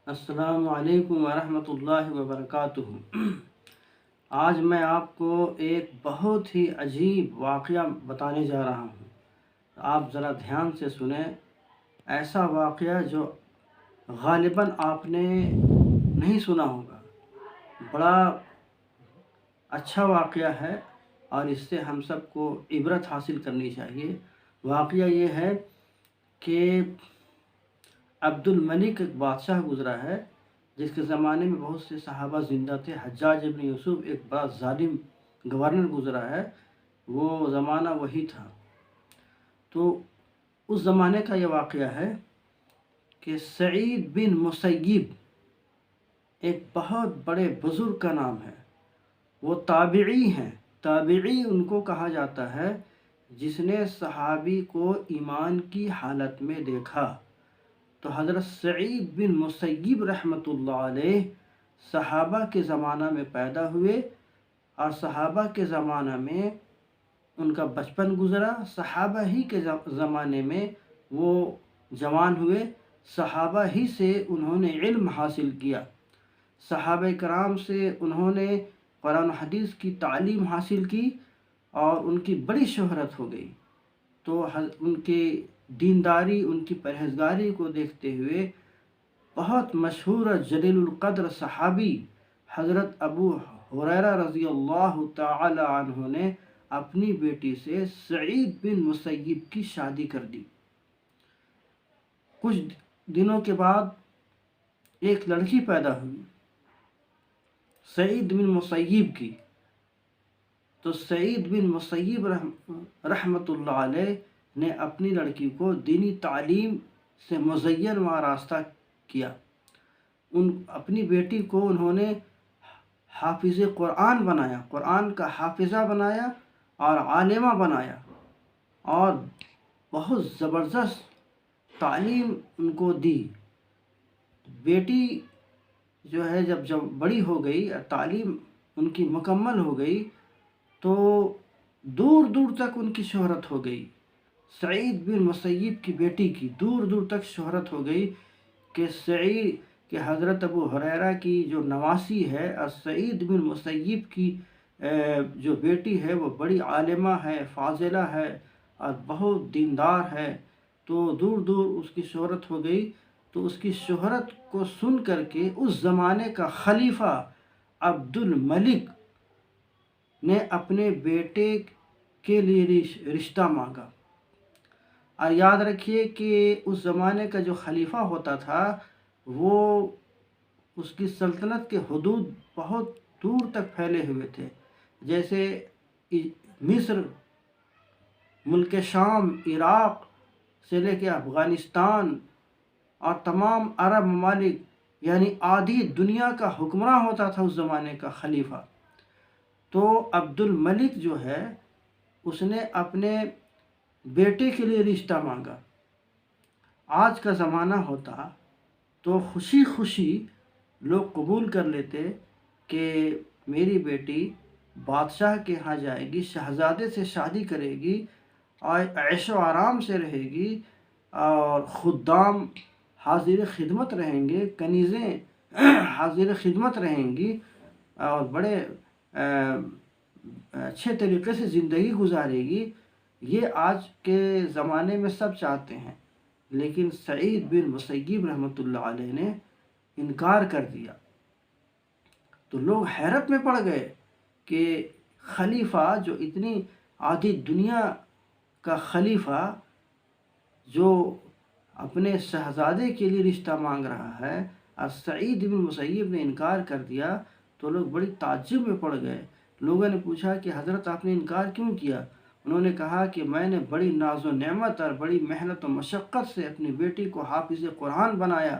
السلام علیکم ورحمۃ اللہ وبرکاتہ۔ آج میں آپ کو ایک بہت ہی عجیب واقعہ بتانے جا رہا ہوں۔ آپ ذرا دھیان سے سنیں۔ ایسا واقعہ جو غالباً آپ نے نہیں سنا ہوگا۔ بڑا اچھا واقعہ ہے اور اس سے ہم سب کو عبرت حاصل کرنی چاہیے۔ واقعہ یہ ہے کہ عبد الملک ایک بادشاہ گزرا ہے جس کے زمانے میں بہت سے صحابہ زندہ تھے۔ حجاج ابن یوسف ایک بڑا ظالم گورنر گزرا ہے، وہ زمانہ وہی تھا۔ تو اس زمانے کا یہ واقعہ ہے کہ سعید بن مسیب ایک بہت بڑے بزرگ کا نام ہے، وہ تابعی ہیں۔ تابعی ان کو کہا جاتا ہے جس نے صحابی کو ایمان کی حالت میں دیکھا۔ تو حضرت سعید بن مسیب رحمۃ اللہ علیہ صحابہ کے زمانہ میں پیدا ہوئے اور صحابہ کے زمانہ میں ان کا بچپن گزرا۔ صحابہ ہی کے زمانے میں وہ جوان ہوئے، صحابہ ہی سے انہوں نے علم حاصل کیا، صحابہ کرام سے انہوں نے قرآن و حدیث کی تعلیم حاصل کی اور ان کی بڑی شہرت ہو گئی۔ تو ان کے دینداری، ان کی پرہیزگاری کو دیکھتے ہوئے بہت مشہور جلیل القدر صحابی حضرت ابو ہریرہ رضی اللہ تعالی عنہ نے اپنی بیٹی سے سعید بن مسیب کی شادی کر دی۔ کچھ دنوں کے بعد ایک لڑکی پیدا ہوئی سعید بن مسیب کی۔ تو سعید بن مسیب رحمۃ اللہ علیہ نے اپنی لڑکی کو دینی تعلیم سے مزین و آراستہ کیا۔ اپنی بیٹی کو انہوں نے حافظ قرآن بنایا، قرآن کا حافظہ بنایا اور عالمہ بنایا اور بہت زبردست تعلیم ان کو دی۔ بیٹی جو ہے جب بڑی ہو گئی، تعلیم ان کی مکمل ہو گئی تو دور دور تک ان کی شہرت ہو گئی۔ سعید بن مسیب کی بیٹی کی دور دور تک شہرت ہو گئی کہ حضرت ابو ہریرہ کی جو نواسی ہے اور سعید بن مسیب کی جو بیٹی ہے وہ بڑی عالمہ ہے، فاضلہ ہے اور بہت دیندار ہے۔ تو دور دور اس کی شہرت ہو گئی۔ تو اس کی شہرت کو سن کر کے اس زمانے کا خلیفہ عبد الملک نے اپنے بیٹے کے لیے رشتہ مانگا۔ اور یاد رکھیے کہ اس زمانے کا جو خلیفہ ہوتا تھا وہ اس کی سلطنت کے حدود بہت دور تک پھیلے ہوئے تھے، جیسے مصر، ملک شام، عراق سے لے کے افغانستان اور تمام عرب ممالک، یعنی آدھی دنیا کا حکمراں ہوتا تھا اس زمانے کا خلیفہ۔ تو عبد الملک جو ہے اس نے اپنے بیٹے کے لیے رشتہ مانگا۔ آج کا زمانہ ہوتا تو خوشی خوشی لوگ قبول کر لیتے کہ میری بیٹی بادشاہ کے ہاں جائے گی، شہزادے سے شادی کرے گی اور عیش و آرام سے رہے گی اور خدام حاضر خدمت رہیں گے، کنیزیں حاضر خدمت رہیں گی اور بڑے اچھے طریقے سے زندگی گزارے گی۔ یہ آج کے زمانے میں سب چاہتے ہیں، لیکن سعید بن مسیب رحمۃ اللہ علیہ نے انکار کر دیا۔ تو لوگ حیرت میں پڑ گئے کہ خلیفہ جو اتنی آدھی دنیا کا خلیفہ جو اپنے شہزادے کے لیے رشتہ مانگ رہا ہے اور سعید بن مسیب نے انکار کر دیا، تو لوگ بڑی تعجب میں پڑ گئے۔ لوگوں نے پوچھا کہ حضرت آپ نے انکار کیوں کیا؟ انہوں نے کہا کہ میں نے بڑی ناز و نعمت اور بڑی محنت و مشقت سے اپنی بیٹی کو حافظ قرآن بنایا،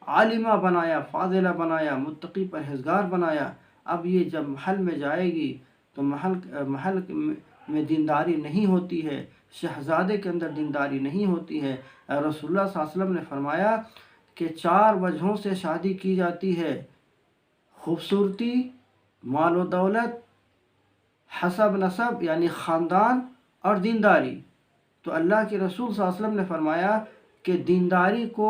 عالمہ بنایا، فاضلہ بنایا، متقی پرہیزگار بنایا۔ اب یہ جب محل میں جائے گی تو محل میں دینداری نہیں ہوتی ہے، شہزادے کے اندر دینداری نہیں ہوتی ہے۔ رسول اللہ صلی اللہ علیہ وسلم نے فرمایا کہ 4 وجہوں سے شادی کی جاتی ہے: خوبصورتی، مال و دولت، حسب نسب یعنی خاندان اور دینداری۔ تو اللہ کے رسول صلی اللہ علیہ وسلم نے فرمایا کہ دینداری کو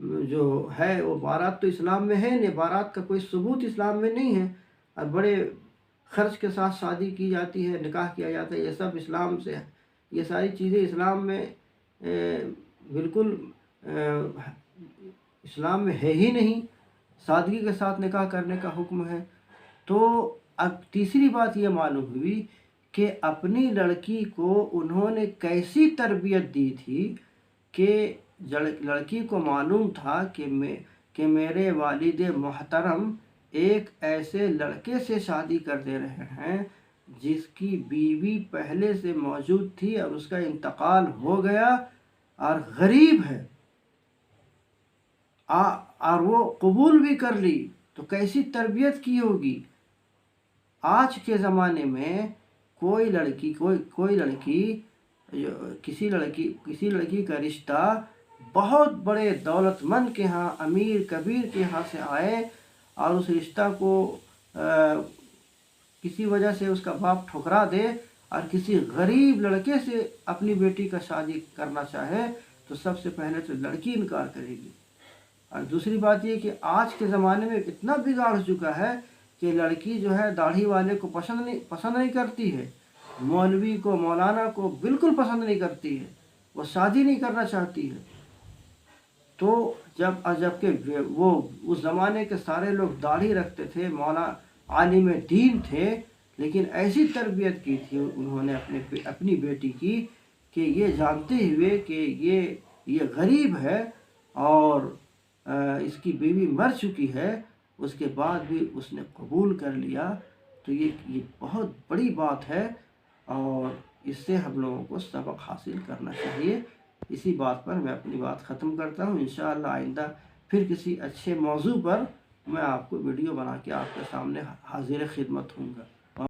جو ہے وہ بارات تو اسلام میں ہے نہیں، بارات کا کوئی ثبوت اسلام میں نہیں ہے، اور بڑے خرچ کے ساتھ شادی کی جاتی ہے، نکاح کیا جاتا ہے، یہ سب اسلام سے ہے، یہ ساری چیزیں اسلام میں بالکل اسلام میں ہے ہی نہیں۔ سادگی کے ساتھ نکاح کرنے کا حکم ہے۔ تو اب تیسری بات یہ معلوم ہوئی کہ اپنی لڑکی کو انہوں نے کیسی تربیت دی تھی کہ لڑکی کو معلوم تھا کہ میرے والد محترم ایک ایسے لڑکے سے شادی کر دے رہے ہیں جس کی بیوی پہلے سے موجود تھی اور اس کا انتقال ہو گیا اور غریب ہے، اور وہ قبول بھی کر لی، تو کیسی تربیت کی ہوگی۔ آج کے زمانے میں کوئی لڑکی کسی لڑکی کا رشتہ بہت بڑے دولت مند کے ہاں، امیر کبیر کے ہاں سے آئے اور اس رشتہ کو کسی وجہ سے اس کا باپ ٹھکرا دے اور کسی غریب لڑکے سے اپنی بیٹی کا شادی کرنا چاہے تو سب سے پہلے تو لڑکی انکار کرے گی۔ اور دوسری بات یہ کہ آج کے زمانے میں اتنا بگاڑ ہو چکا ہے کہ لڑکی جو ہے داڑھی والے کو پسند نہیں کرتی ہے، مولوی کو، مولانا کو بالکل پسند نہیں کرتی ہے، وہ شادی نہیں کرنا چاہتی ہے۔ تو جبکہ وہ اس زمانے کے سارے لوگ داڑھی رکھتے تھے، عالم دین تھے، لیکن ایسی تربیت کی تھی انہوں نے اپنی بیٹی کی کہ یہ جانتے ہوئے کہ یہ غریب ہے اور اس کی بیوی مر چکی ہے، اس کے بعد بھی اس نے قبول کر لیا۔ تو یہ بہت بڑی بات ہے اور اس سے ہم لوگوں کو سبق حاصل کرنا چاہیے۔ اسی بات پر میں اپنی بات ختم کرتا ہوں۔ انشاءاللہ آئندہ پھر کسی اچھے موضوع پر میں آپ کو ویڈیو بنا کے آپ کے سامنے حاضر خدمت ہوں گا۔